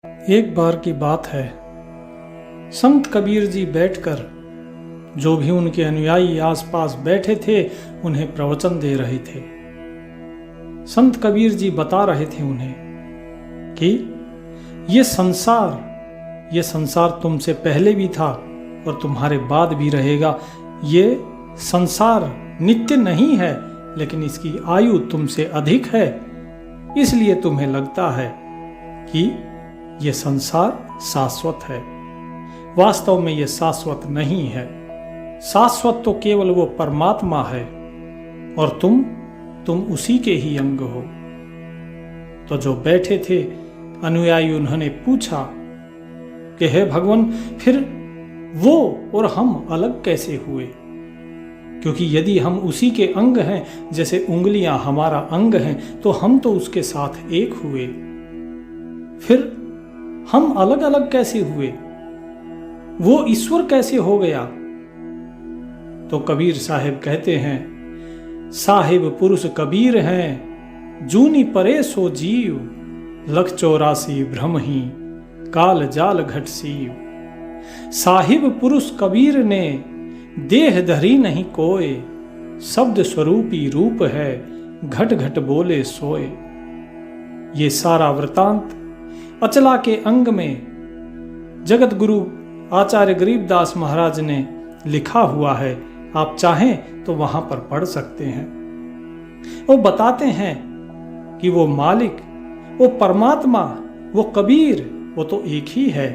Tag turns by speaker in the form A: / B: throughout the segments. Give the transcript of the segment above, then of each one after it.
A: एक बार की बात है, संत कबीर जी बैठकर जो भी उनके अनुयायी आसपास बैठे थे उन्हें प्रवचन दे रहे थे। संत कबीर जी बता रहे थे उन्हें कि ये संसार तुमसे पहले भी था और तुम्हारे बाद भी रहेगा। ये संसार नित्य नहीं है, लेकिन इसकी आयु तुमसे अधिक है, इसलिए तुम्हें लगता है कि ये संसार शाश्वत है। वास्तव में ये शाश्वत नहीं है। शाश्वत तो केवल वो परमात्मा है और तुम उसी के ही अंग हो। तो जो बैठे थे अनुयायी उन्होंने पूछा कि हे भगवान, फिर वो और हम अलग कैसे हुए? क्योंकि यदि हम उसी के अंग हैं, जैसे उंगलियां हमारा अंग हैं, तो हम तो उसके साथ एक हुए। फिर हम अलग अलग कैसे हुए? वो ईश्वर कैसे हो गया? तो कबीर साहिब कहते हैं, साहिब पुरुष कबीर हैं, जूनी परे सो जीव, लख 84 भ्रम ही, काल जाल घट सीव। साहिब पुरुष कबीर ने देह धरी नहीं कोय, शब्द स्वरूपी रूप है, घट घट बोले सोए। ये सारा वृतांत अचला के अंग में जगत गुरु आचार्य गरीबदास महाराज ने लिखा हुआ है। आप चाहें तो वहां पर पढ़ सकते हैं। वो बताते हैं कि वो मालिक, वो परमात्मा, वो कबीर, वो तो एक ही है।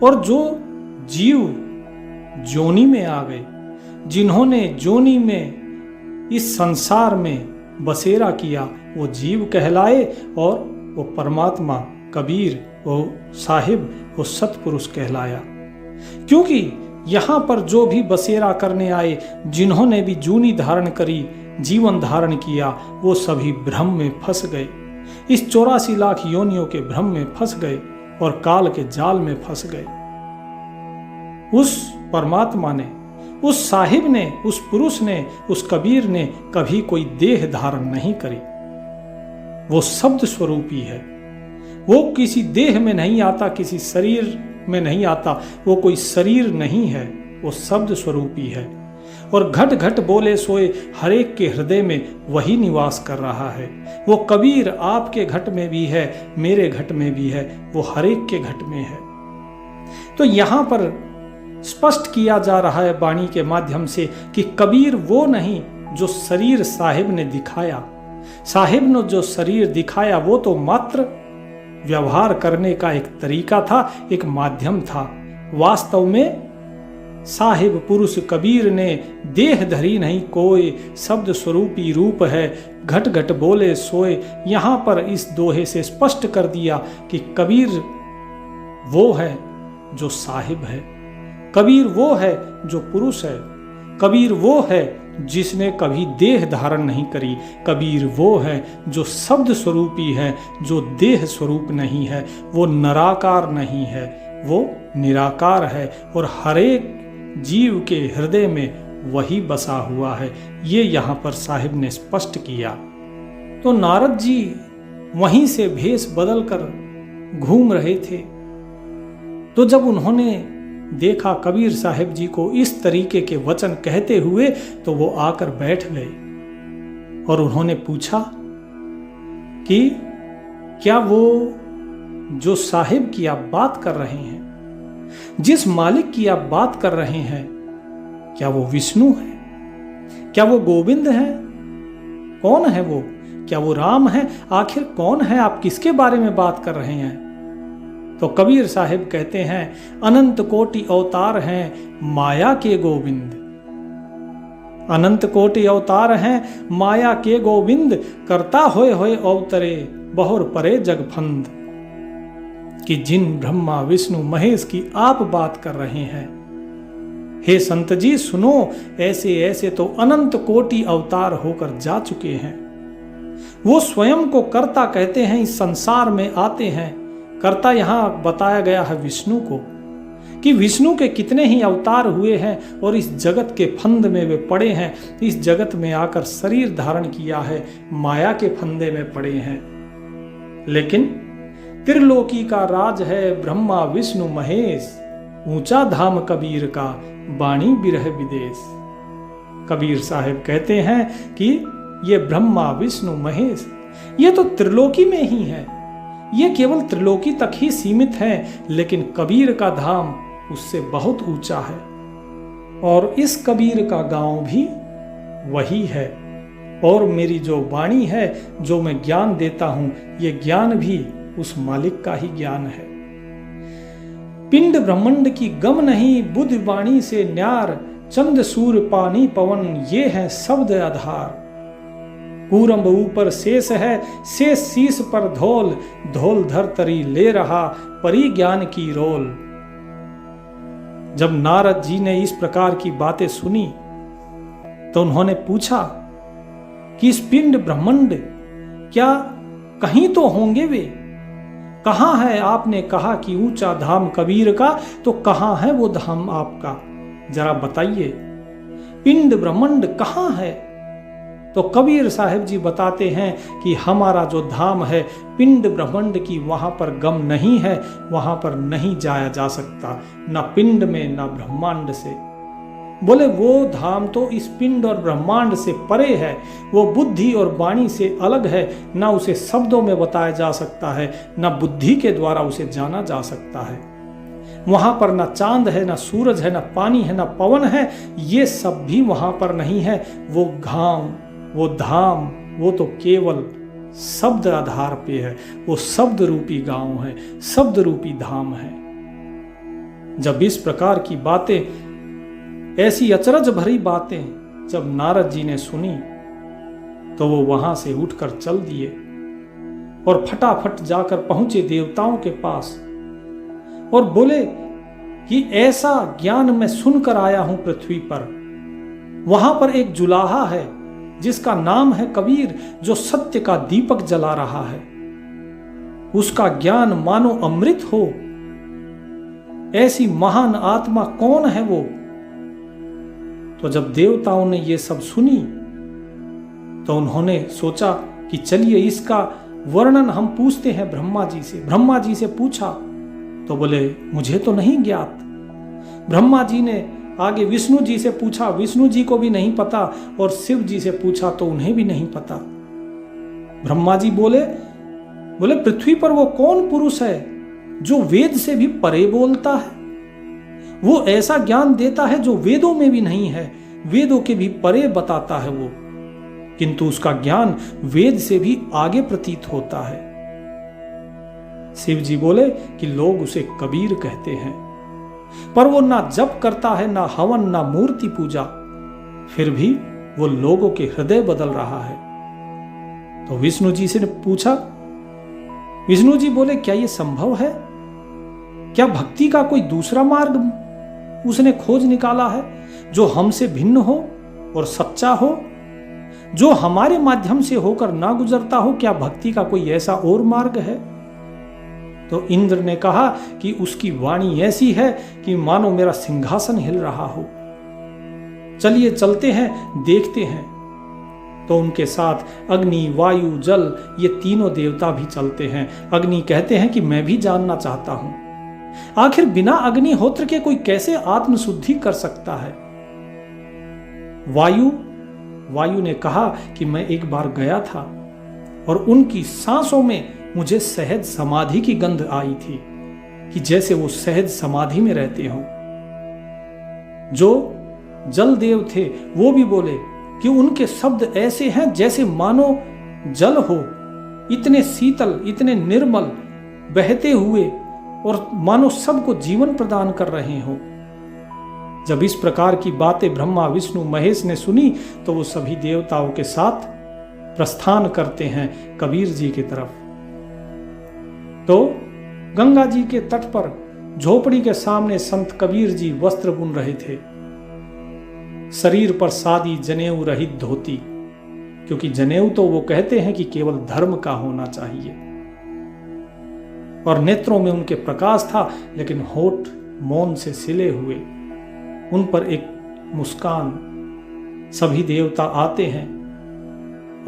A: और जो जीव जोनी में आ गए, जिन्होंने जोनी में इस संसार में बसेरा किया, वो जीव कहलाए, और वो परमात्मा कबीर, वो साहिब, वो सतपुरुष कहलाया। क्योंकि यहां पर जो भी बसेरा करने आए, जिन्होंने भी जूनी धारण करी, जीवन धारण किया, वो सभी भ्रम में फंस गए। इस 84 लाख योनियों के भ्रम में फंस गए और काल के जाल में फंस गए। उस परमात्मा ने, उस साहिब ने, उस पुरुष ने, उस कबीर ने कभी कोई देह धारण नहीं करी। वो शब्द स्वरूपी है। वो किसी देह में नहीं आता, किसी शरीर में नहीं आता। वो कोई शरीर नहीं है, वो शब्द स्वरूपी है। और घट घट बोले सोए, हरेक के हृदय में वही निवास कर रहा है। वो कबीर आपके घट में भी है, मेरे घट में भी है, वो हरेक के घट में है। तो यहां पर स्पष्ट किया जा रहा है वाणी के माध्यम से कि कबीर वो नहीं जो शरीर साहिब ने दिखाया। साहिब ने जो शरीर दिखाया वो तो मात्र व्यवहार करने का एक तरीका था, एक माध्यम था। वास्तव में साहिब पुरुष कबीर ने देह धरी नहीं कोय, शब्द स्वरूपी रूप है, घट घट बोले सोए। यहां पर इस दोहे से स्पष्ट कर दिया कि कबीर वो है जो साहिब है, कबीर वो है जो पुरुष है, कबीर वो है जिसने कभी देह धारण नहीं करी, कबीर वो है जो शब्द स्वरूपी है, जो देह स्वरूप नहीं है, वो नराकार नहीं है, वो निराकार है, और हरेक जीव के हृदय में वही बसा हुआ है। ये यहाँ पर साहिब ने स्पष्ट किया। तो नारद जी वहीं से भेष बदलकर घूम रहे थे। तो जब उन्होंने देखा कबीर साहिब जी को इस तरीके के वचन कहते हुए, तो वो आकर बैठ गए और उन्होंने पूछा कि क्या वो जो साहिब की आप बात कर रहे हैं, जिस मालिक की आप बात कर रहे हैं, क्या वो विष्णु है? क्या वो गोविंद है? कौन है वो? क्या वो राम है? आखिर कौन है? आप किसके बारे में बात कर रहे हैं? तो कबीर साहिब कहते हैं, अनंत कोटि अवतार हैं माया के गोविंद। अनंत कोटि अवतार हैं माया के गोविंद, करता होए होए अवतरे, बहुर परे जगफंद। कि जिन ब्रह्मा विष्णु महेश की आप बात कर रहे हैं, हे संत जी सुनो, ऐसे ऐसे तो अनंत कोटि अवतार होकर जा चुके हैं। वो स्वयं को कर्ता कहते हैं, इस संसार में आते हैं। कर्ता यहां बताया गया है विष्णु को, कि विष्णु के कितने ही अवतार हुए हैं और इस जगत के फंद में वे पड़े हैं। इस जगत में आकर शरीर धारण किया है, माया के फंदे में पड़े हैं। लेकिन त्रिलोकी का राज है ब्रह्मा विष्णु महेश, ऊंचा धाम कबीर का बाणी बिरह विदेश। कबीर साहब कहते हैं कि ये ब्रह्मा विष्णु महेश ये तो त्रिलोकी में ही है, ये केवल त्रिलोकी तक ही सीमित है, लेकिन कबीर का धाम उससे बहुत ऊंचा है। और इस कबीर का गांव भी वही है। और मेरी जो वाणी है, जो मैं ज्ञान देता हूं, ये ज्ञान भी उस मालिक का ही ज्ञान है। पिंड ब्रह्मांड की गम नहीं, बुद्ध वाणी से न्यार, चंद सूर्य पानी पवन ये है शब्द आधार। कूरंब ऊपर शेष है, शेष शीश पर धौल, धौल धरतरी ले रहा परि ज्ञान की रोल। जब नारद जी ने इस प्रकार की बातें सुनी तो उन्होंने पूछा कि इस पिंड ब्रह्मांड क्या कहीं तो होंगे वे? कहाँ है? आपने कहा कि ऊंचा धाम कबीर का, तो कहाँ है वो धाम आपका? जरा बताइए, पिंड ब्रह्मांड कहाँ है? तो कबीर साहब जी बताते हैं कि हमारा जो धाम है पिंड ब्रह्मांड की, वहां पर गम नहीं है, वहां पर नहीं जाया जा सकता, ना पिंड में ना ब्रह्मांड से। बोले वो धाम तो इस पिंड और ब्रह्मांड से परे है, वो बुद्धि और वाणी से अलग है, ना उसे शब्दों में बताया जा सकता है, ना बुद्धि के द्वारा उसे जाना जा सकता है। वहां पर ना चांद है, ना सूरज है, ना पानी है, ना पवन है, ये सब भी वहां पर नहीं है। वो घाम, वो धाम, वो तो केवल शब्द आधार पे है, वो शब्द रूपी गांव है, शब्द रूपी धाम है। जब इस प्रकार की बातें, ऐसी अचरज भरी बातें जब नारद जी ने सुनी तो वो वहां से उठकर चल दिए और फटाफट जाकर पहुंचे देवताओं के पास और बोले कि ऐसा ज्ञान मैं सुनकर आया हूं पृथ्वी पर। वहां पर एक जुलाहा है जिसका नाम है कबीर, जो सत्य का दीपक जला रहा है। उसका ज्ञान मानो अमृत हो। ऐसी महान आत्मा कौन है वो? तो जब देवताओं ने ये सब सुनी तो उन्होंने सोचा कि चलिए इसका वर्णन हम पूछते हैं ब्रह्मा जी से। ब्रह्मा जी से पूछा तो बोले मुझे तो नहीं ज्ञात। ब्रह्मा जी ने आगे विष्णु जी से पूछा, विष्णु जी को भी नहीं पता, और शिव जी से पूछा तो उन्हें भी नहीं पता। ब्रह्मा जी बोले पृथ्वी पर वो कौन पुरुष है जो वेद से भी परे बोलता है? वो ऐसा ज्ञान देता है जो वेदों में भी नहीं है, वेदों के भी परे बताता है वो, किंतु उसका ज्ञान वेद से भी आगे प्रतीत होता है। शिव जी बोले कि लोग उसे कबीर कहते हैं, पर वो ना जप करता है, ना हवन, ना मूर्ति पूजा, फिर भी वो लोगों के हृदय बदल रहा है। तो विष्णु जी से पूछा, विष्णु जी बोले क्या ये संभव है? क्या भक्ति का कोई दूसरा मार्ग उसने खोज निकाला है जो हमसे भिन्न हो और सच्चा हो, जो हमारे माध्यम से होकर ना गुजरता हो? क्या भक्ति का कोई ऐसा और मार्ग है? तो इंद्र ने कहा कि उसकी वाणी ऐसी है कि मानो मेरा सिंहासन हिल रहा हो। चलिए चलते हैं, देखते हैं। तो उनके साथ अग्नि, वायु, जल, ये तीनों देवता भी चलते हैं। अग्नि कहते हैं कि मैं भी जानना चाहता हूं, आखिर बिना अग्निहोत्र के कोई कैसे आत्मशुद्धि कर सकता है? वायु ने कहा कि मैं एक बार गया था और उनकी सांसों में मुझे सहज समाधि की गंध आई थी, कि जैसे वो सहज समाधि में रहते हों। जो जल देव थे वो भी बोले कि उनके शब्द ऐसे हैं जैसे मानो जल हो, इतने शीतल, इतने निर्मल, बहते हुए, और मानो सबको जीवन प्रदान कर रहे हो। जब इस प्रकार की बातें ब्रह्मा, विष्णु, महेश ने सुनी तो वो सभी देवताओं के साथ प्रस्थान करते हैं कबीर जी की तरफ। तो गंगा जी के तट पर झोपड़ी के सामने संत कबीर जी वस्त्र बुन रहे थे। शरीर पर सादी जनेऊ रहित धोती, क्योंकि जनेऊ तो वो कहते हैं कि केवल धर्म का होना चाहिए, और नेत्रों में उनके प्रकाश था, लेकिन होठ मौन से सिले हुए, उन पर एक मुस्कान। सभी देवता आते हैं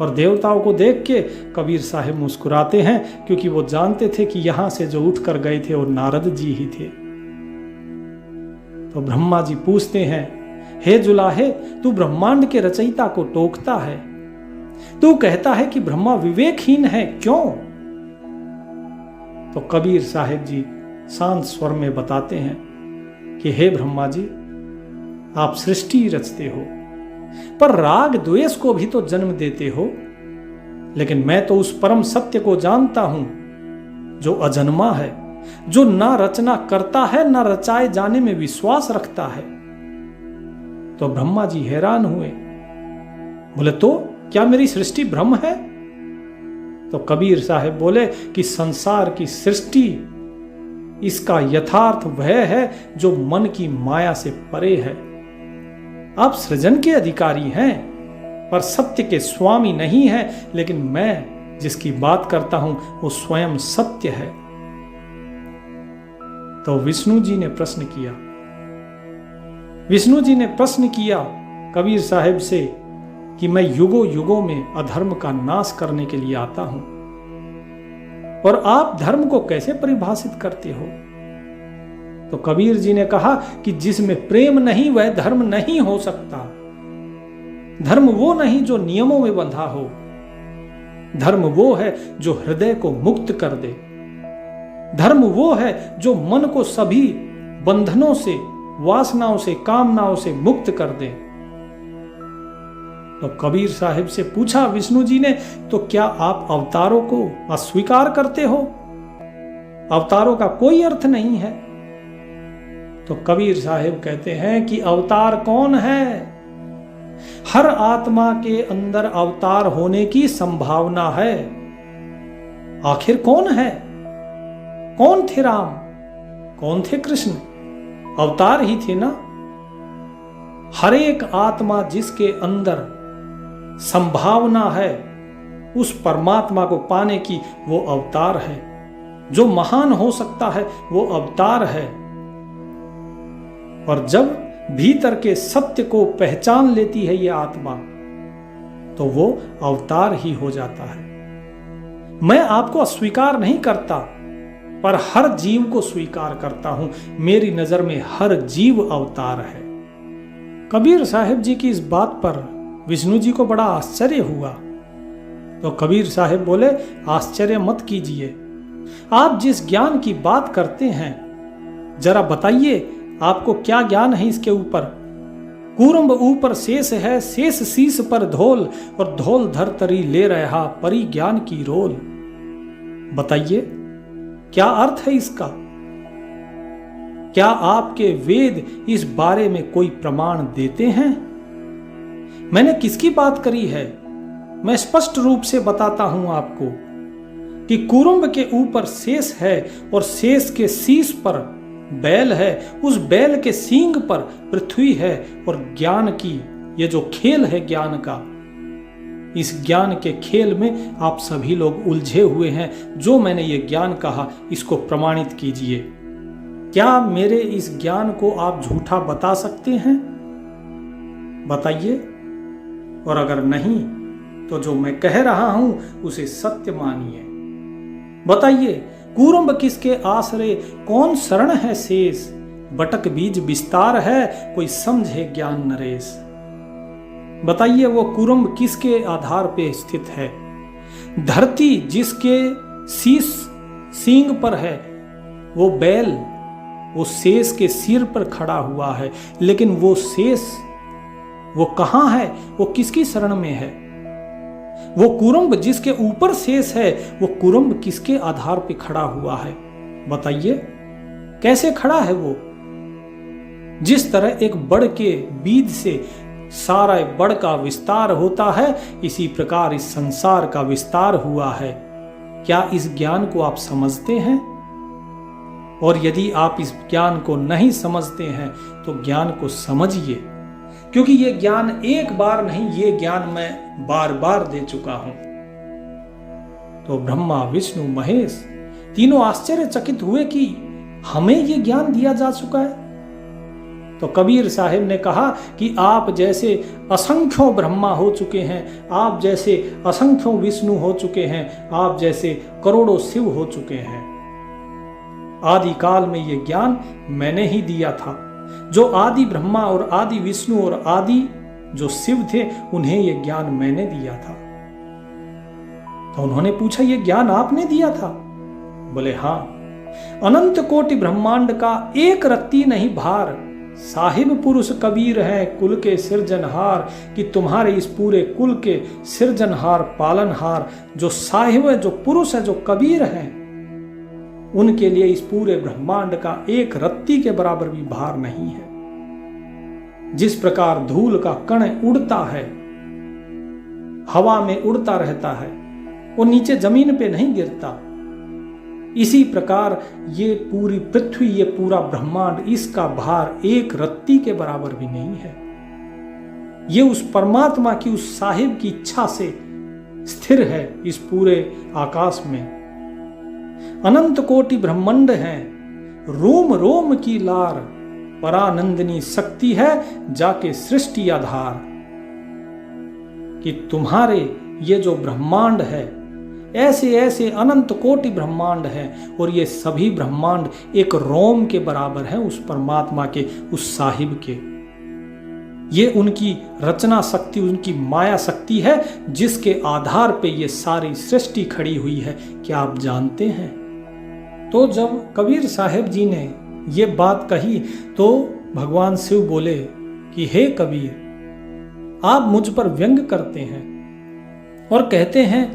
A: और देवताओं को देख के कबीर साहब मुस्कुराते हैं, क्योंकि वो जानते थे कि यहां से जो उठ कर गए थे वो नारद जी ही थे। तो ब्रह्मा जी पूछते हैं, हे जुलाहे, तू ब्रह्मांड के रचयिता को टोकता है, तू कहता है कि ब्रह्मा विवेकहीन है, क्यों? तो कबीर साहब जी शांत स्वर में बताते हैं कि हे ब्रह्मा जी, आप सृष्टि रचते हो, पर राग द्वेष को भी तो जन्म देते हो, लेकिन मैं तो उस परम सत्य को जानता हूं जो अजन्मा है, जो ना रचना करता है, ना रचाए जाने में विश्वास रखता है। तो ब्रह्मा जी हैरान हुए, बोले तो क्या मेरी सृष्टि भ्रम है? तो कबीर साहब बोले कि संसार की सृष्टि, इसका यथार्थ वह है जो मन की माया से परे है। आप सृजन के अधिकारी हैं, पर सत्य के स्वामी नहीं हैं, लेकिन मैं जिसकी बात करता हूं वो स्वयं सत्य है। तो विष्णु जी ने प्रश्न किया, कबीर साहब से कि मैं युगों युगों में अधर्म का नाश करने के लिए आता हूं, और आप धर्म को कैसे परिभाषित करते हो? तो कबीर जी ने कहा कि जिसमें प्रेम नहीं वह धर्म नहीं हो सकता। धर्म वो नहीं जो नियमों में बंधा हो, धर्म वो है जो हृदय को मुक्त कर दे। धर्म वो है जो मन को सभी बंधनों से, वासनाओं से, कामनाओं से मुक्त कर दे। तो कबीर साहब से पूछा विष्णु जी ने, तो क्या आप अवतारों को अस्वीकार करते हो? अवतारों का कोई अर्थ नहीं है। तो कबीर साहब कहते हैं कि अवतार कौन है? हर आत्मा के अंदर अवतार होने की संभावना है। आखिर कौन है? कौन थे राम? कौन थे कृष्ण? अवतार ही थे ना। हर एक आत्मा जिसके अंदर संभावना है उस परमात्मा को पाने की, वो अवतार है। जो महान हो सकता है वो अवतार है। और जब भीतर के सत्य को पहचान लेती है ये आत्मा, तो वो अवतार ही हो जाता है। मैं आपको अस्वीकार नहीं करता, पर हर जीव को स्वीकार करता हूं। मेरी नजर में हर जीव अवतार है। कबीर साहब जी की इस बात पर विष्णु जी को बड़ा आश्चर्य हुआ। तो कबीर साहब बोले, आश्चर्य मत कीजिए, आप जिस ज्ञान की बात करते हैं जरा बताइए, आपको क्या ज्ञान है इसके ऊपर? कूरंब ऊपर शेष है, शेष शीश पर धोल, और धोल धरतरी ले रहा परि ज्ञान की रोल। बताइए क्या अर्थ है इसका? क्या आपके वेद इस बारे में कोई प्रमाण देते हैं? मैंने किसकी बात करी है? मैं स्पष्ट रूप से बताता हूं आपको कि कूरंब के ऊपर शेष है और शेष के शीश पर बैल है, उस बैल के सींग पर पृथ्वी है, और ज्ञान की ये जो खेल है ज्ञान का, इस ज्ञान के खेल में आप सभी लोग उलझे हुए हैं। जो मैंने ये ज्ञान कहा इसको प्रमाणित कीजिए। क्या मेरे इस ज्ञान को आप झूठा बता सकते हैं? बताइए। और अगर नहीं तो जो मैं कह रहा हूं उसे सत्य मानिए। बताइए, कूरंब किसके आश्रय, कौन शरण है शेष? बटक बीज विस्तार है, कोई समझे ज्ञान नरेश। बताइए, वो कूरंब किसके आधार पे स्थित है? धरती जिसके शीश सींग पर है, वो बैल वो शेष के सिर पर खड़ा हुआ है, लेकिन वो शेष वो कहां है? वो किसकी शरण में है? वो कूरंब जिसके ऊपर शेष है, वो कूरंब किसके आधार पे खड़ा हुआ है? बताइए, कैसे खड़ा है वो? जिस तरह एक बड़ के बीज से सारा बड़ का विस्तार होता है, इसी प्रकार इस संसार का विस्तार हुआ है। क्या इस ज्ञान को आप समझते हैं? और यदि आप इस ज्ञान को नहीं समझते हैं तो ज्ञान को समझिए, क्योंकि ये ज्ञान एक बार नहीं, ये ज्ञान मैं बार बार दे चुका हूं। तो ब्रह्मा, विष्णु, महेश तीनों आश्चर्यचकित हुए कि हमें ये ज्ञान दिया जा चुका है। तो कबीर साहिब ने कहा कि आप जैसे असंख्यों ब्रह्मा हो चुके हैं, आप जैसे असंख्यों विष्णु हो चुके हैं, आप जैसे करोड़ों शिव हो चुके हैं। आदि काल में ये ज्ञान मैंने ही दिया था। जो आदि ब्रह्मा और आदि विष्णु और आदि जो शिव थे, उन्हें ये ज्ञान मैंने दिया था। तो उन्होंने पूछा, ये ज्ञान आपने दिया था? बोले हाँ। अनंत कोटि ब्रह्मांड का एक रत्ती नहीं भार, साहिब पुरुष कबीर है कुल के सिरजनहार, कि तुम्हारे इस पूरे कुल के सिरजनहार पालनहार जो साहिब है, जो पुरुष है, जो कबीर है, उनके लिए इस पूरे ब्रह्मांड का एक रत्ती के बराबर भी भार नहीं है। जिस प्रकार धूल का कण उड़ता है, हवा में उड़ता रहता है, वो नीचे जमीन पे नहीं गिरता, इसी प्रकार ये पूरी पृथ्वी, ये पूरा ब्रह्मांड, इसका भार एक रत्ती के बराबर भी नहीं है। ये उस परमात्मा की, उस साहिब की इच्छा से स्थिर है इस पूरे आकाश में। अनंत कोटि ब्रह्मांड है, रोम रोम की लार, परानंदनी शक्ति है जाके सृष्टि आधार। कि तुम्हारे ये जो ब्रह्मांड है, ऐसे ऐसे अनंत कोटि ब्रह्मांड हैं, और ये सभी ब्रह्मांड एक रोम के बराबर हैं उस परमात्मा के, उस साहिब के। ये उनकी रचना शक्ति, उनकी माया शक्ति है, जिसके आधार पे ये सारी सृष्टि खड़ी हुई है। क्या आप जानते हैं? तो जब कबीर साहिब जी ने ये बात कही तो भगवान शिव बोले कि हे कबीर, आप मुझ पर व्यंग करते हैं और कहते हैं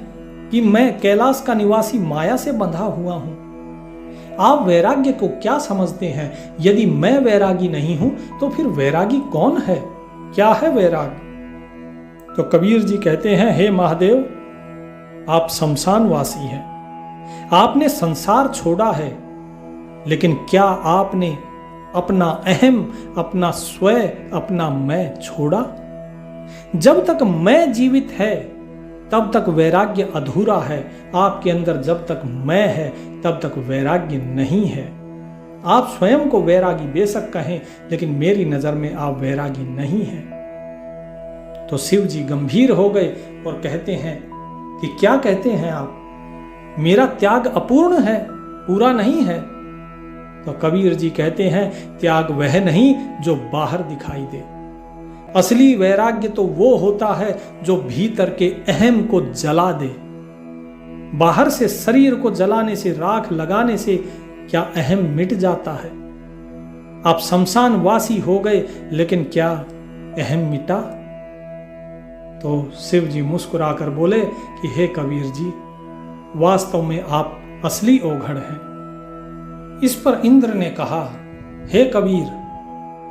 A: कि मैं कैलाश का निवासी माया से बंधा हुआ हूं। आप वैराग्य को क्या समझते हैं? यदि मैं वैरागी नहीं हूं तो फिर वैरागी कौन है? क्या है वैराग्य? तो कबीर जी कहते हैं, हे महादेव, आप शमशानवासी हैं, आपने संसार छोड़ा है, लेकिन क्या आपने अपना अहम, अपना स्वयं, अपना मैं छोड़ा? जब तक मैं जीवित है तब तक वैराग्य अधूरा है। आपके अंदर जब तक मैं है तब तक वैराग्य नहीं है। आप स्वयं को वैरागी बेशक कहें, लेकिन मेरी नजर में आप वैरागी नहीं हैं। तो शिव जी गंभीर हो गए और कहते हैं कि क्या कहते हैं आप? मेरा त्याग अपूर्ण है, पूरा नहीं है। तो कबीर जी कहते हैं, त्याग वह नहीं जो बाहर दिखाई दे। असली वैराग्य तो वो होता है जो भीतर के अहम को जला दे। बाहर से शरीर को जलाने से, राख लगाने से क्या अहम मिट जाता है? आप शमशानवासी हो गए, लेकिन क्या अहम मिटा? तो शिव जी मुस्कुराकर बोले कि हे कबीर जी, वास्तव में आप असली ओघड़ हैं। इस पर इंद्र ने कहा, हे कबीर,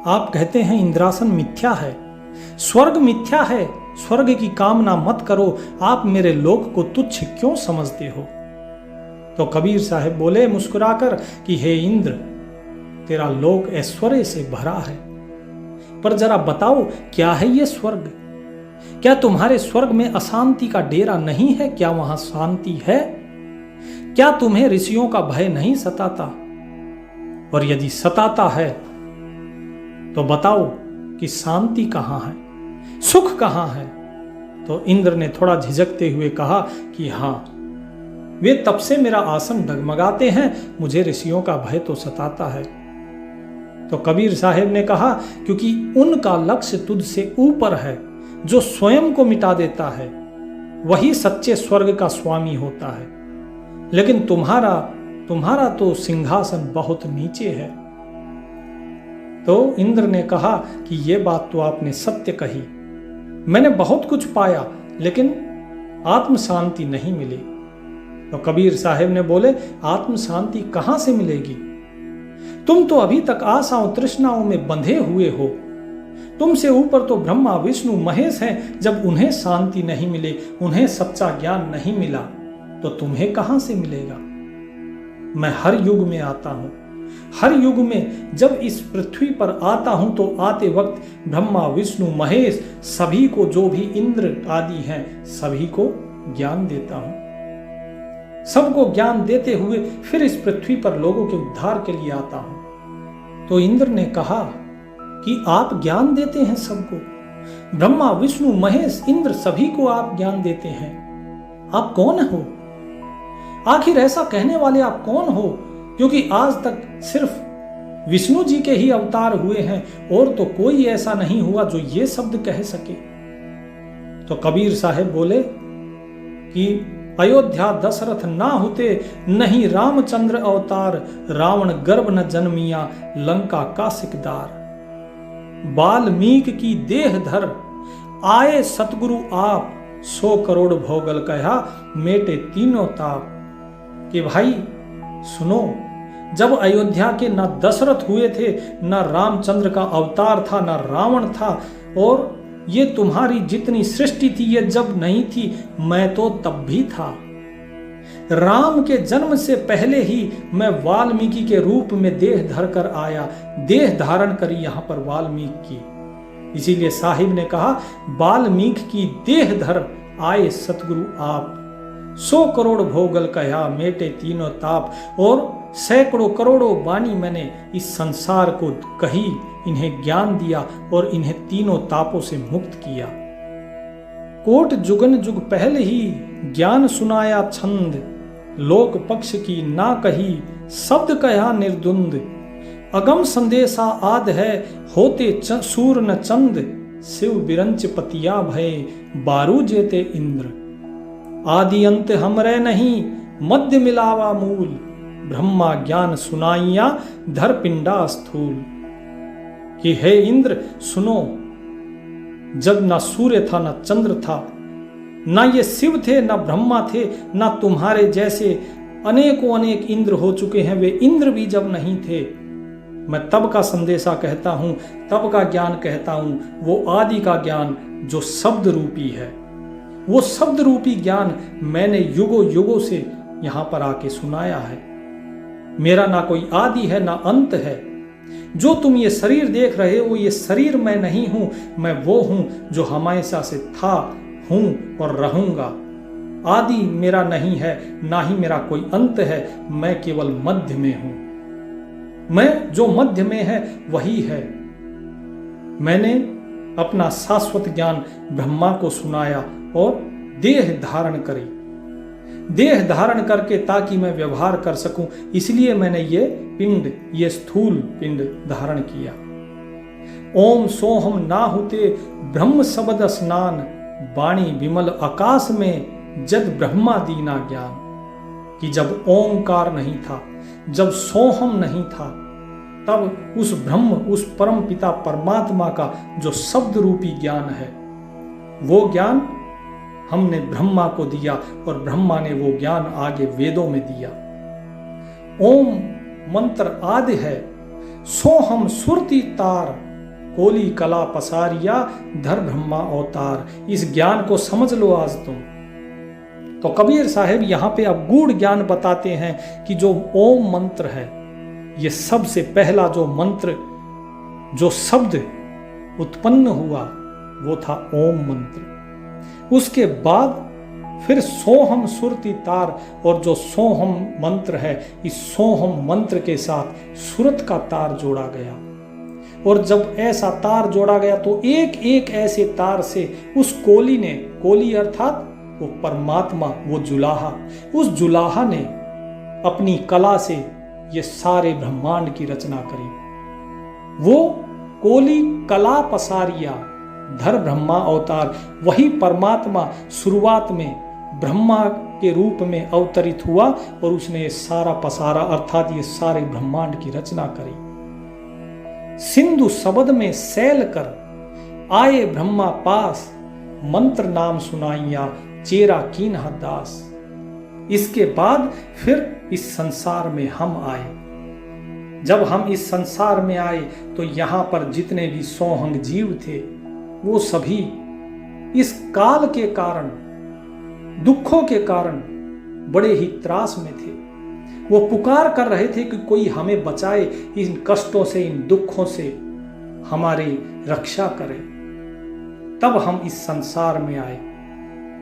A: आप कहते हैं इंद्रासन मिथ्या है, स्वर्ग मिथ्या है, स्वर्ग की कामना मत करो, आप मेरे लोक को तुच्छ क्यों समझते हो? तो कबीर साहब बोले मुस्कुराकर कि हे इंद्र, तेरा लोक ऐश्वर्य से भरा है, पर जरा बताओ क्या है ये स्वर्ग? क्या तुम्हारे स्वर्ग में अशांति का डेरा नहीं है? क्या वहां शांति है? क्या तुम्हें ऋषियों का भय नहीं सताता? और यदि सताता है तो बताओ कि शांति कहां है, सुख कहां है? तो इंद्र ने थोड़ा झिझकते हुए कहा कि हां, वे तब से मेरा आसन डगमगाते हैं, मुझे ऋषियों का भय तो सताता है। तो कबीर साहब ने कहा, क्योंकि उनका लक्ष्य तुझसे ऊपर है, जो स्वयं को मिटा देता है वही सच्चे स्वर्ग का स्वामी होता है, लेकिन तुम्हारा तो सिंहासन बहुत नीचे है। तो इंद्र ने कहा कि यह बात तो आपने सत्य कही, मैंने बहुत कुछ पाया लेकिन आत्म शांति नहीं मिली। तो कबीर साहब ने बोले, आत्म शांति कहां से मिलेगी? तुम तो अभी तक आशाओं तृष्णाओं में बंधे हुए हो। तुमसे ऊपर तो ब्रह्मा विष्णु महेश हैं। जब उन्हें शांति नहीं मिले, उन्हें सच्चा ज्ञान नहीं मिला, तो तुम्हें कहां से मिलेगा? मैं हर युग में आता हूं, हर युग में जब इस पृथ्वी पर आता हूं तो आते वक्त ब्रह्मा विष्णु महेश सभी को, जो भी इंद्र आदि हैं, सभी को ज्ञान देता हूं। सबको ज्ञान देते हुए फिर इस पृथ्वी पर लोगों के उद्धार के लिए आता हूं। तो इंद्र ने कहा कि आप ज्ञान देते हैं सबको। ब्रह्मा विष्णु महेश इंद्र सभी को आप ज्ञान देते हैं। आप कौन हो? आखिर ऐसा कहने वाले आप कौन हो? क्योंकि आज तक सिर्फ विष्णु जी के ही अवतार हुए हैं और तो कोई ऐसा नहीं हुआ जो ये शब्द कह सके। तो कबीर साहब बोले कि अयोध्या दशरथ ना होते, नहीं रामचंद्र अवतार, रावण गर्भ न जन्मिया, लंका का सिकदार। वाल्मीकि की देह धर, आए सतगुरु आप, 100 करोड़ भोगल कहा, मेटे तीनों ताप। कि भाई सुनो, जब अयोध्या के ना दशरथ हुए थे, ना रामचंद्र का अवतार था, ना रावण था, और ये तुम्हारी जितनी सृष्टि थी ये जब नहीं थी, मैं तो तब भी था। राम के जन्म से पहले ही मैं वाल्मीकि के रूप में देह धर कर आया, देह धारण करी यहां पर वाल्मीकि की। इसीलिए साहिब ने कहा, वाल्मीकि की देह धर, आए सतगुरु आप, 100 करोड़ भोगल कहा, मेटे तीनों ताप। और सैकड़ों करोड़ों वाणी मैंने इस संसार को कही, इन्हें ज्ञान दिया और इन्हें तीनों तापों से मुक्त किया। कोट जुगन जुग पहले ही ज्ञान सुनाया छंद, लोक पक्ष की ना कही, शब्द कहा निर्द्वंद। अगम संदेशा आद है, होते सूर न चंद, शिव बिरंच पतिया भय, बारू जेते इंद्र। आदि अंत हमरे नहीं, मध्य मिलावा मूल, ब्रह्मा ज्ञान सुनाइया, धर पिंडा स्थूल। कि हे इंद्र सुनो, जब ना सूर्य था ना चंद्र था, ना ये शिव थे ना ब्रह्मा थे, ना तुम्हारे जैसे अनेकों अनेक इंद्र हो चुके हैं, वे इंद्र भी जब नहीं थे। मैं तब का संदेशा कहता हूं, तब का ज्ञान कहता हूं, वो आदि का ज्ञान जो शब्द रूपी है। वो शब्द रूपी ज्ञान मैंने युगों युगों से यहां पर आके सुनाया है। मेरा ना कोई आदि है ना अंत है। जो तुम ये शरीर देख रहे हो, ये शरीर मैं नहीं हूं, मैं वो हूं जो हमेशा से था, हूं और रहूंगा। आदि मेरा नहीं है, ना ही मेरा कोई अंत है, मैं केवल मध्य में हूं। मैं जो मध्य में है वही है। मैंने अपना शाश्वत ज्ञान ब्रह्मा को सुनाया और देह धारण करी, देह धारण करके ताकि मैं व्यवहार कर सकूं, इसलिए मैंने ये पिंड, ये स्थूल पिंड धारण किया। ओम सोहम ना होते, ब्रह्म शब्द स्नान, वाणी विमल आकाश में, जद ब्रह्मा दीना ज्ञान। कि जब ओंकार नहीं था, जब सोहम नहीं था, तब उस ब्रह्म, उस परम पिता परमात्मा का जो शब्द रूपी ज्ञान है, वो ज्ञान हमने ब्रह्मा को दिया और ब्रह्मा ने वो ज्ञान आगे वेदों में दिया। ओम मंत्र आदि है, सोहम सुरती तार, कोली कला पसारिया, धर ब्रह्मा अवतार। इस ज्ञान को समझ लो आज तुम। तो कबीर साहब यहां पे अब गूढ़ ज्ञान बताते हैं कि जो ओम मंत्र है, ये सबसे पहला जो मंत्र, जो शब्द उत्पन्न हुआ वो था ओम मंत्र। उसके बाद फिर सोहम सुरती तार, और जो सोहम मंत्र है, इस सोहम मंत्र के साथ सुरत का तार जोड़ा गया। और जब ऐसा तार जोड़ा गया तो एक एक ऐसे तार से उस कोली ने, कोली अर्थात वो परमात्मा, वो जुलाहा, उस जुलाहा ने अपनी कला से ये सारे ब्रह्मांड की रचना करी। वो कोली कला पसारिया, धर ब्रह्मा अवतार। वही परमात्मा शुरुआत में ब्रह्मा के रूप में अवतरित हुआ और उसने सारा पसारा, अर्थात ये सारे ब्रह्मांड की रचना करी। सिंधु शब्द में सैल कर, आए ब्रह्मा पास, मंत्र नाम सुनाइया, चेरा कीन्हा दास। इसके बाद फिर इस संसार में हम आए। जब हम इस संसार में आए तो यहां पर जितने भी सोहंग जीव थे, वो सभी इस काल के कारण, दुखों के कारण बड़े ही त्रास में थे। वो पुकार कर रहे थे कि कोई हमें बचाए, इन कष्टों से, इन दुखों से हमारी रक्षा करे। तब हम इस संसार में आए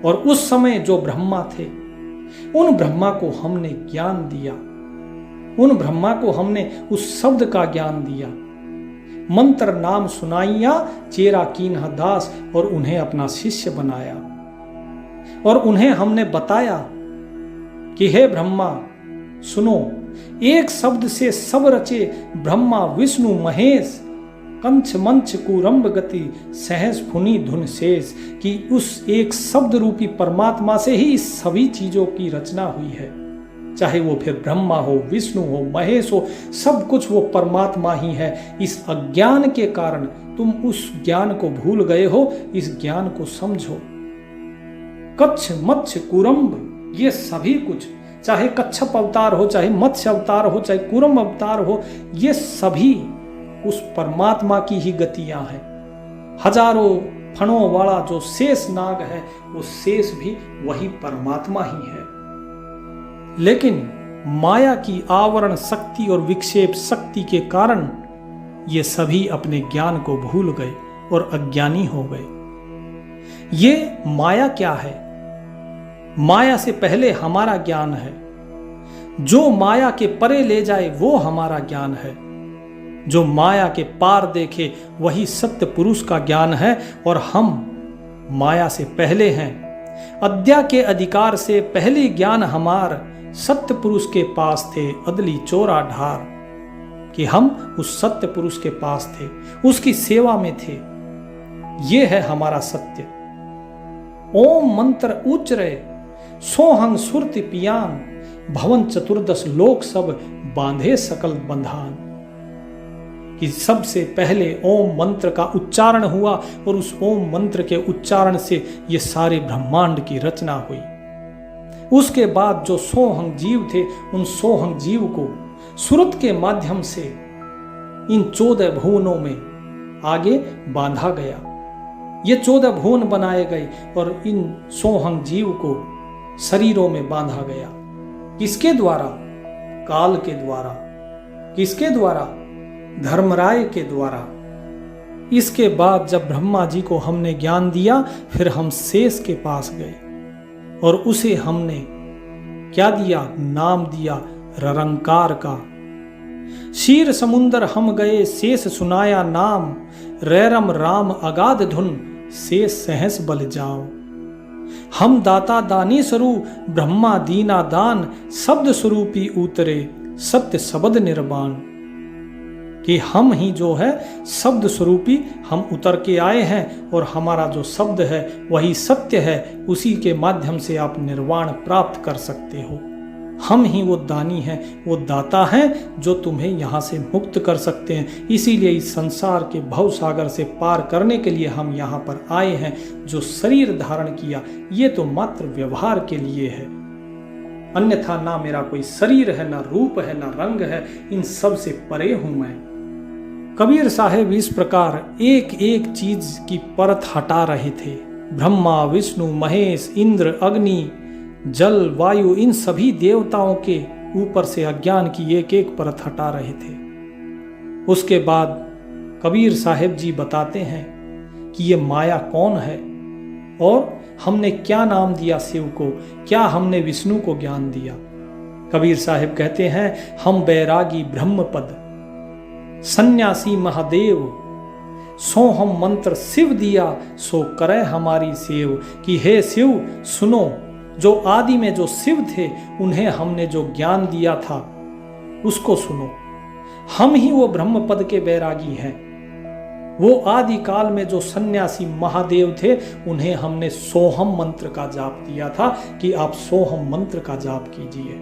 A: और उस समय जो ब्रह्मा थे, उन ब्रह्मा को हमने ज्ञान दिया, उन ब्रह्मा को हमने उस शब्द का ज्ञान दिया। मंत्र नाम सुनाइया, चेरा कीन्हा दास, और उन्हें अपना शिष्य बनाया। और उन्हें हमने बताया कि हे ब्रह्मा सुनो, एक शब्द से सब रचे ब्रह्मा विष्णु महेश, कंच मंच कुरंब गति सहस फुनी धुन शेष, कि उस एक शब्द रूपी परमात्मा से ही इस सभी चीजों की रचना हुई है। चाहे वो फिर ब्रह्मा हो, विष्णु हो, महेश हो, सब कुछ वो परमात्मा ही है। इस अज्ञान के कारण तुम उस ज्ञान को भूल गए हो, इस ज्ञान को समझो। कच्छ मत्स्य कुरंब, ये सभी कुछ, चाहे कच्छप अवतार हो, चाहे मत्स्य अवतार हो, चाहे कुरंब अवतार हो, ये सभी उस परमात्मा की ही गतियां हैं। हजारों फणों वाला जो शेष नाग है, वो शेष भी वही परमात्मा ही है। लेकिन माया की आवरण शक्ति और विक्षेप शक्ति के कारण ये सभी अपने ज्ञान को भूल गए और अज्ञानी हो गए। ये माया क्या है? माया से पहले हमारा ज्ञान है। जो माया के परे ले जाए वो हमारा ज्ञान है। जो माया के पार देखे वही सत्य पुरुष का ज्ञान है, और हम माया से पहले हैं। अद्या के अधिकार से पहले ज्ञान हमार, सत्य पुरुष के पास थे अदली चोरा ढार, कि हम उस सत्य पुरुष के पास थे, उसकी सेवा में थे। ये है हमारा सत्य। ओम मंत्र उच्चरे सोहंग सुरति पियान, भवन चतुर्दश लोक सब बांधे सकल बंधान, कि सबसे पहले ओम मंत्र का उच्चारण हुआ और उस ओम मंत्र के उच्चारण से ये सारे ब्रह्मांड की रचना हुई। उसके बाद जो सोहंग जीव थे, उन सोहंग जीव को सुरत के माध्यम से इन 14 भुवनों में आगे बांधा गया। ये 14 भुवन बनाए गए और इन सोहंग जीव को शरीरों में बांधा गया। किसके द्वारा? काल के द्वारा। किसके द्वारा? धर्मराय के द्वारा। इसके बाद जब ब्रह्मा जी को हमने ज्ञान दिया, फिर हम शेष के पास गए और उसे हमने क्या दिया? नाम दिया ररंकार का। शीर समुंदर हम गए, शेष सुनाया नाम, रैरम राम अगाध धुन, शेष सहस बल जाओ। हम दाता दानी स्वरूप, ब्रह्मा दीना दान, शब्द स्वरूपी उतरे, सत्य शब्द निर्वाण, कि हम ही जो है शब्द स्वरूपी हम उतर के आए हैं, और हमारा जो शब्द है वही सत्य है। उसी के माध्यम से आप निर्वाण प्राप्त कर सकते हो। हम ही वो दानी हैं, वो दाता हैं जो तुम्हें यहाँ से मुक्त कर सकते हैं। इसीलिए इस संसार के भव सागर से पार करने के लिए हम यहाँ पर आए हैं। जो शरीर धारण किया ये तो मात्र व्यवहार के लिए है, अन्यथा ना मेरा कोई शरीर है, ना रूप है, ना रंग है, इन सब से परे हूं मैं। कबीर साहेब इस प्रकार एक एक चीज की परत हटा रहे थे। ब्रह्मा विष्णु महेश इंद्र अग्नि जल वायु, इन सभी देवताओं के ऊपर से अज्ञान की एक एक परत हटा रहे थे। उसके बाद कबीर साहेब जी बताते हैं कि ये माया कौन है और हमने क्या नाम दिया शिव को, क्या हमने विष्णु को ज्ञान दिया। कबीर साहेब कहते हैं, हम बैरागी ब्रह्मपद सन्यासी महादेव, सो हम मंत्र शिव दिया, सो करे हमारी सेव, कि हे शिव सुनो, जो आदि में जो शिव थे उन्हें हमने जो ज्ञान दिया था उसको सुनो। हम ही वो ब्रह्मपद के बैरागी हैं। वो आदि काल में जो सन्यासी महादेव थे उन्हें हमने सोहम मंत्र का जाप दिया था कि आप सोहम मंत्र का जाप कीजिए,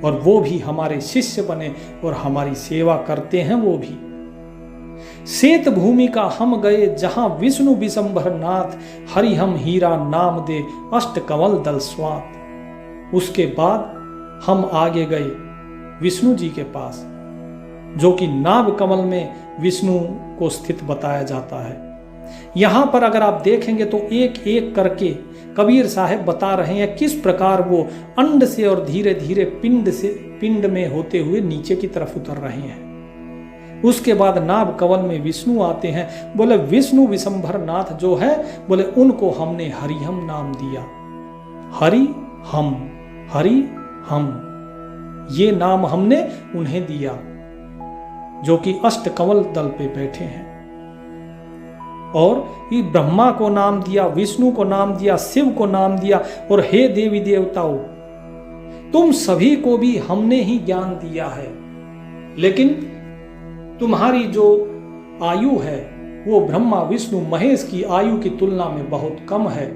A: और वो भी हमारे शिष्य बने और हमारी सेवा करते हैं। वो भी श्वेत भूमि का हम गए, जहां विष्णु विशंभर नाथ, हरि हम हीरा नाम दे, अष्ट कमल दल स्वात। उसके बाद हम आगे गए विष्णु जी के पास, जो कि नाभ कमल में विष्णु को स्थित बताया जाता है। यहां पर अगर आप देखेंगे तो एक एक करके कबीर साहब बता रहे हैं किस प्रकार वो अंड से और धीरे धीरे पिंड में होते हुए नीचे की तरफ उतर रहे हैं। उसके बाद नाभ कमल में विष्णु आते हैं। बोले विष्णु विशंभर नाथ जो है, बोले उनको हमने हरिहम नाम दिया। हरि हम, ये नाम हमने उन्हें दिया। जो कि अष्टकमल दल पे बैठे हैं। और ये ब्रह्मा को नाम दिया, विष्णु को नाम दिया, शिव को नाम दिया, और हे देवी देवताओं, तुम सभी को भी हमने ही ज्ञान दिया है, लेकिन तुम्हारी जो आयु है वो ब्रह्मा विष्णु महेश की आयु की तुलना में बहुत कम है।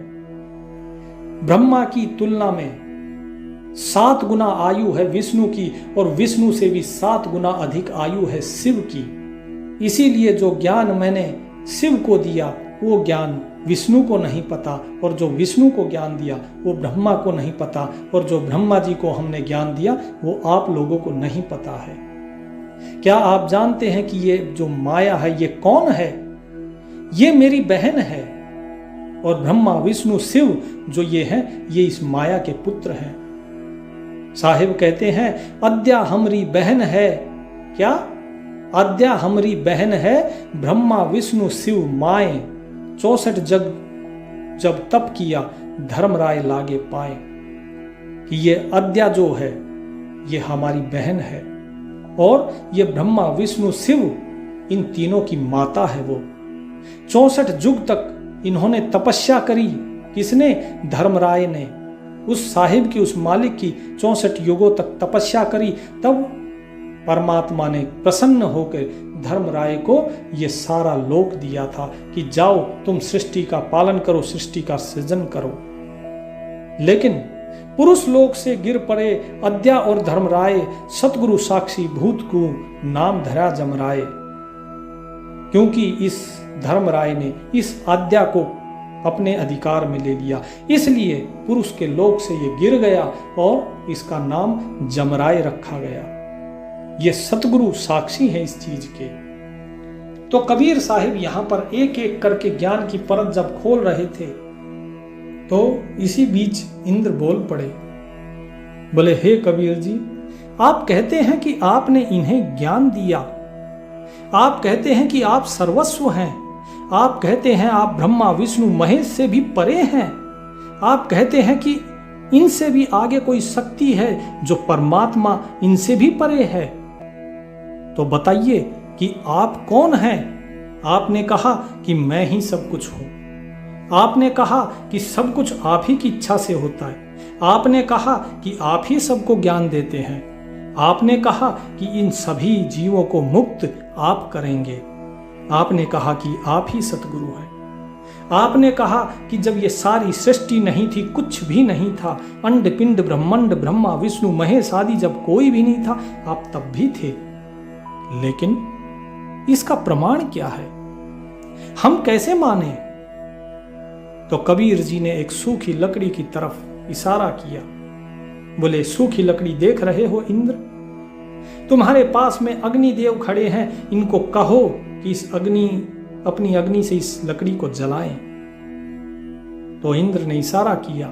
A: ब्रह्मा की तुलना में 7 गुना आयु है विष्णु की, और विष्णु से भी 7 गुना अधिक आयु है शिव की। इसीलिए जो ज्ञान मैंने शिव को दिया वो ज्ञान विष्णु को नहीं पता, और जो विष्णु को ज्ञान दिया वो ब्रह्मा को नहीं पता, और जो ब्रह्मा जी को हमने ज्ञान दिया वो आप लोगों को नहीं पता है। क्या आप जानते हैं कि ये जो माया है ये कौन है? ये मेरी बहन है, और ब्रह्मा विष्णु शिव जो ये हैं ये इस माया के पुत्र हैं। साहिब कहते हैं अद्या हमरी बहन है। क्या? अद्या हमरी बहन है ब्रह्मा विष्णु शिव माए, 64 जग जब तप किया धर्मराय लागे पाए। कि ये अद्या जो है ये हमारी बहन है, और ये ब्रह्मा विष्णु शिव इन तीनों की माता है। वो 64 युग तक इन्होंने तपस्या करी। किसने? धर्मराय ने। उस साहिब की, उस मालिक की 64 युगों तक तपस्या करी, तब परमात्मा ने प्रसन्न होकर धर्मराय को ये सारा लोक दिया था कि जाओ तुम सृष्टि का पालन करो, सृष्टि का सृजन करो। लेकिन पुरुष लोक से गिर पड़े अद्या और धर्मराय, सतगुरु साक्षी भूत को नाम धरा जमराय। क्योंकि इस धर्मराय ने इस अद्या को अपने अधिकार में ले लिया, इसलिए पुरुष के लोक से ये गिर गया और इसका नाम जमराय रखा गया। ये सतगुरु साक्षी है इस चीज के। तो कबीर साहिब यहां पर एक एक करके ज्ञान की परत जब खोल रहे थे, तो इसी बीच इंद्र बोल पड़े। बोले हे कबीर जी, आप कहते हैं कि आपने इन्हें ज्ञान दिया, आप कहते हैं कि आप सर्वस्व हैं, आप कहते हैं आप ब्रह्मा विष्णु महेश से भी परे हैं, आप कहते हैं कि इनसे भी आगे कोई शक्ति है जो परमात्मा इनसे भी परे है। तो बताइए कि आप कौन हैं? आपने कहा कि मैं ही सब कुछ हूं। आपने कहा कि सब कुछ आप ही की इच्छा से होता है। आपने कहा कि आप ही सबको ज्ञान देते हैं। आपने कहा कि इन सभी जीवों को मुक्त आप करेंगे। आपने कहा कि आप ही सतगुरु हैं। आपने कहा कि जब ये सारी सृष्टि नहीं थी, कुछ भी नहीं था, अंड पिंड ब्रह्मांड ब्रह्मा विष्णु महेश आदि जब कोई भी नहीं था, आप तब भी थे। लेकिन इसका प्रमाण क्या है? हम कैसे माने? तो कबीर जी ने एक सूखी लकड़ी की तरफ इशारा किया। बोले सूखी लकड़ी देख रहे हो इंद्र, तुम्हारे पास में अग्निदेव खड़े हैं, इनको कहो कि अपनी अग्नि से इस लकड़ी को जलाएं। तो इंद्र ने इशारा किया।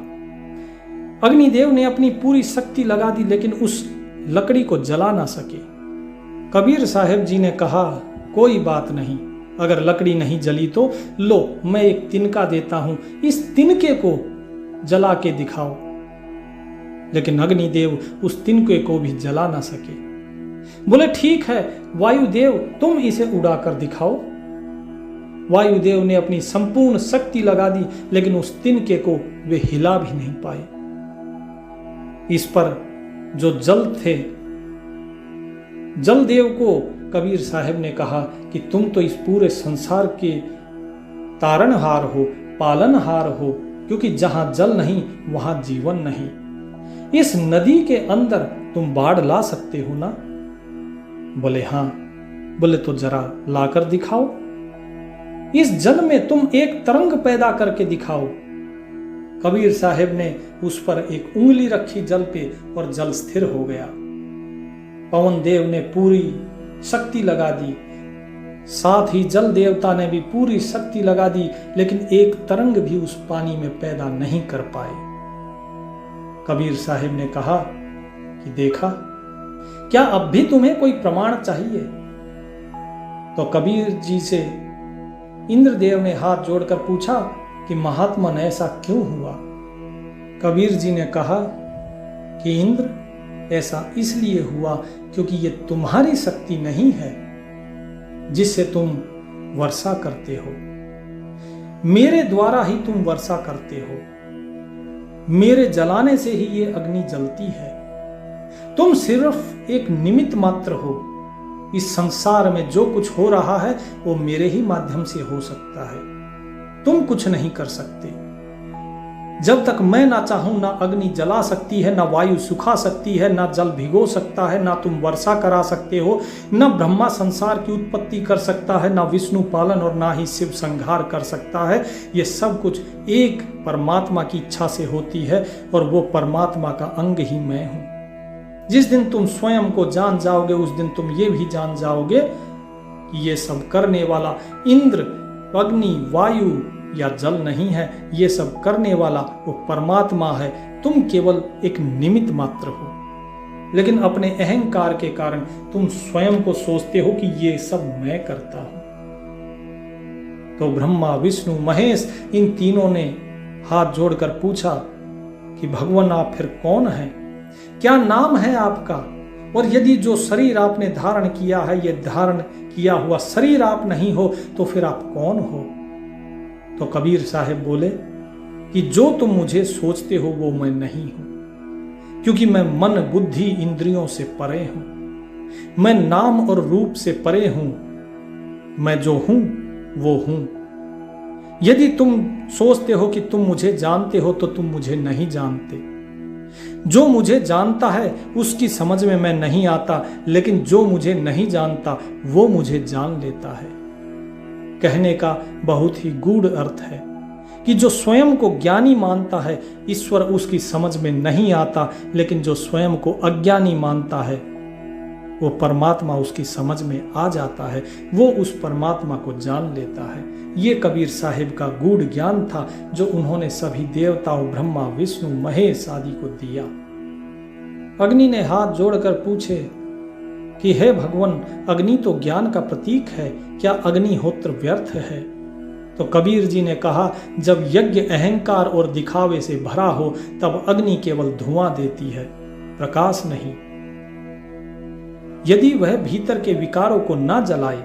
A: अग्निदेव ने अपनी पूरी शक्ति लगा दी, लेकिन उस लकड़ी को जला ना सके। कबीर साहब जी ने कहा कोई बात नहीं, अगर लकड़ी नहीं जली तो लो मैं एक तिनका देता हूं, इस तिनके को जला के दिखाओ। लेकिन अग्निदेव उस तिनके को भी जला ना सके। बोले ठीक है वायुदेव, तुम इसे उड़ाकर दिखाओ। वायुदेव ने अपनी संपूर्ण शक्ति लगा दी, लेकिन उस तिनके को वे हिला भी नहीं पाए। इस पर जो जल थे, जलदेव को कबीर साहब ने कहा कि तुम तो इस पूरे संसार के तारणहार हो, पालनहार हो, क्योंकि जहां जल नहीं वहां जीवन नहीं। इस नदी के अंदर तुम बाढ़ ला सकते हो ना? बोले हाँ। बोले तो जरा लाकर दिखाओ। इस जल में तुम एक तरंग पैदा करके दिखाओ। कबीर साहब ने उस पर एक उंगली रखी जल पे और जल स्थिर हो गया। पवन देव ने पूरी शक्ति लगा दी, साथ ही जल देवता ने भी पूरी शक्ति लगा दी, लेकिन एक तरंग भी उस पानी में पैदा नहीं कर पाए। कबीर साहब ने कहा कि देखा, क्या अब भी तुम्हें कोई प्रमाण चाहिए? तो कबीर जी से इंद्रदेव ने हाथ जोड़कर पूछा कि महात्मन ऐसा क्यों हुआ? कबीर जी ने कहा कि इंद्र, ऐसा इसलिए हुआ क्योंकि ये तुम्हारी शक्ति नहीं है, जिससे तुम वर्षा करते हो। मेरे द्वारा ही तुम वर्षा करते हो, मेरे जलाने से ही ये अग्नि जलती है। तुम सिर्फ एक निमित्त मात्र हो। इस संसार में जो कुछ हो रहा है वो मेरे ही माध्यम से हो सकता है। तुम कुछ नहीं कर सकते। जब तक मैं ना चाहूं, ना अग्नि जला सकती है, ना वायु सुखा सकती है, ना जल भिगो सकता है, ना तुम वर्षा करा सकते हो, ना ब्रह्मा संसार की उत्पत्ति कर सकता है, ना विष्णु पालन और ना ही शिव संहार कर सकता है। ये सब कुछ एक परमात्मा की इच्छा से होती है और वो परमात्मा का अंग ही मैं हूं। जिस दिन तुम स्वयं को जान जाओगे उस दिन तुम ये भी जान जाओगे कि ये सब करने वाला इंद्र, अग्नि, वायु या जल नहीं है। ये सब करने वाला वो परमात्मा है। तुम केवल एक निमित्त मात्र हो, लेकिन अपने अहंकार के कारण तुम स्वयं को सोचते हो कि ये सब मैं करता हूं। तो ब्रह्मा, विष्णु, महेश इन तीनों ने हाथ जोड़कर पूछा कि भगवान आप फिर कौन हैं? क्या नाम है आपका? और यदि जो शरीर आपने धारण किया है ये धारण किया हुआ शरीर आप नहीं हो तो फिर आप कौन हो? तो कबीर साहब बोले कि जो तुम मुझे सोचते हो वो मैं नहीं हूं, क्योंकि मैं मन, बुद्धि, इंद्रियों से परे हूं। मैं नाम और रूप से परे हूं। मैं जो हूं वो हूं। यदि तुम सोचते हो कि तुम मुझे जानते हो तो तुम मुझे नहीं जानते। जो मुझे जानता है उसकी समझ में मैं नहीं आता, लेकिन जो मुझे नहीं जानता वो मुझे जान लेता है। कहने का बहुत ही गूढ़ अर्थ है कि जो स्वयं को ज्ञानी मानता है ईश्वर उसकी समझ में नहीं आता, लेकिन जो स्वयं को अज्ञानी मानता है वो परमात्मा उसकी समझ में आ जाता है। वो उस परमात्मा को जान लेता है। ये कबीर साहिब का गूढ़ ज्ञान था जो उन्होंने सभी देवताओं ब्रह्मा, विष्णु, महेश आदि को दिया। अग्नि ने हाथ जोड़कर पूछे कि हे भगवान, अग्नि तो ज्ञान का प्रतीक है, क्या अग्निहोत्र व्यर्थ है? तो कबीर जी ने कहा, जब यज्ञ अहंकार और दिखावे से भरा हो तब अग्नि केवल धुआं देती है, प्रकाश नहीं। यदि वह भीतर के विकारों को ना जलाए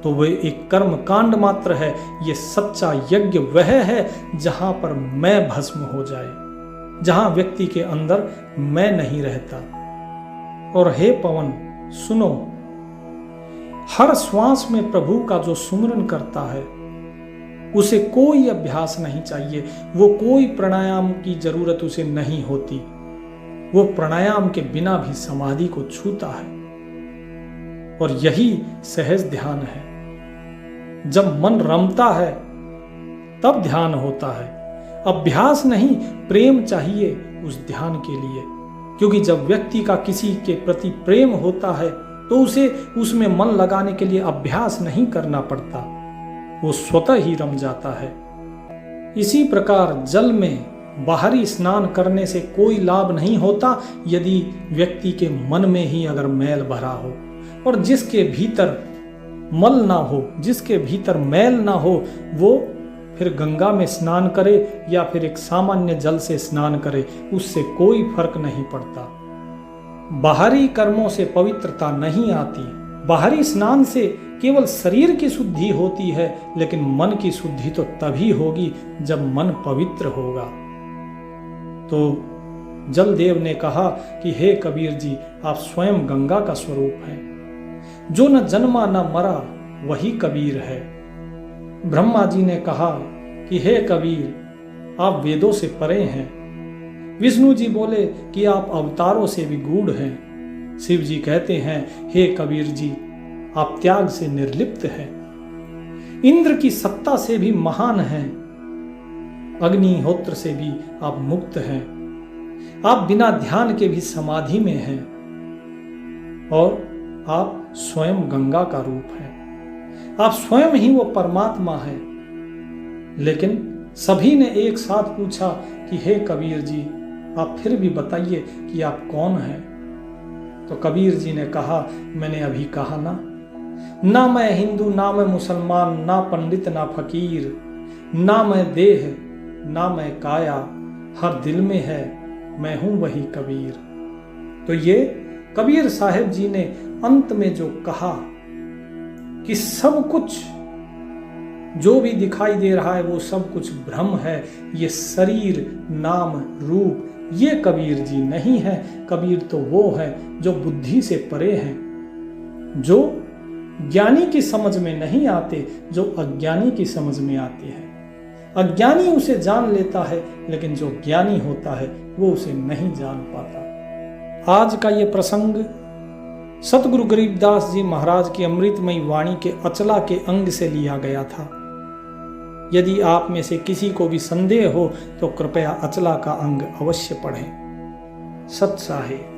A: तो वह एक कर्म कांड मात्र है। यह सच्चा यज्ञ वह है जहां पर मैं भस्म हो जाए, जहां व्यक्ति के अंदर मैं नहीं रहता। और हे पवन सुनो, हर श्वास में प्रभु का जो सुमिरन करता है उसे कोई अभ्यास नहीं चाहिए। वो कोई प्राणायाम की जरूरत उसे नहीं होती। वो प्राणायाम के बिना भी समाधि को छूता है। और यही सहज ध्यान है। जब मन रमता है तब ध्यान होता है। अभ्यास नहीं, प्रेम चाहिए उस ध्यान के लिए। क्योंकि जब व्यक्ति का किसी के प्रति प्रेम होता है तो उसे उसमें मन लगाने के लिए अभ्यास नहीं करना पड़ता, वो स्वतः ही रम जाता है। इसी प्रकार जल में बाहरी स्नान करने से कोई लाभ नहीं होता यदि व्यक्ति के मन में ही अगर मैल भरा हो। और जिसके भीतर मल ना हो, जिसके भीतर मैल ना हो, वो फिर गंगा में स्नान करे या फिर एक सामान्य जल से स्नान करे, उससे कोई फर्क नहीं पड़ता। बाहरी कर्मों से पवित्रता नहीं आती। बाहरी स्नान से केवल शरीर की शुद्धि होती है, लेकिन मन की शुद्धि तो तभी होगी जब मन पवित्र होगा। तो जलदेव ने कहा कि हे कबीर जी, आप स्वयं गंगा का स्वरूप हैं। जो न जन्मा न मरा वही कबीर है। ब्रह्मा जी ने कहा कि हे कबीर, आप वेदों से परे हैं। विष्णु जी बोले कि आप अवतारों से भी गूढ़ हैं। शिव जी कहते हैं, हे कबीर जी, आप त्याग से निर्लिप्त हैं। इंद्र की सत्ता से भी महान हैं। अग्निहोत्र से भी आप मुक्त हैं। आप बिना ध्यान के भी समाधि में हैं। और आप स्वयं गंगा का रूप हैं। आप स्वयं ही वो परमात्मा है। लेकिन सभी ने एक साथ पूछा कि हे कबीर जी, आप फिर भी बताइए कि आप कौन हैं? तो कबीर जी ने कहा, मैंने अभी कहा ना मैं हिंदू, ना मैं मुसलमान, ना पंडित, ना फकीर, ना मैं देह, ना मैं काया, हर दिल में है मैं हूं वही कबीर। तो ये कबीर साहिब जी ने अंत में जो कहा कि सब कुछ जो भी दिखाई दे रहा है वो सब कुछ भ्रम है, ये शरीर, नाम, रूप, ये कबीर जी नहीं है। कबीर तो वो है जो बुद्धि से परे हैं, जो ज्ञानी की समझ में नहीं आते, जो अज्ञानी की समझ में आते हैं। अज्ञानी उसे जान लेता है, लेकिन जो ज्ञानी होता है वो उसे नहीं जान पाता। आज का ये प्रसंग सतगुरु गरीबदास जी महाराज की अमृतमयी वाणी के अचला के अंग से लिया गया था। यदि आप में से किसी को भी संदेह हो तो कृपया अचला का अंग अवश्य पढ़ें। सत साहिब।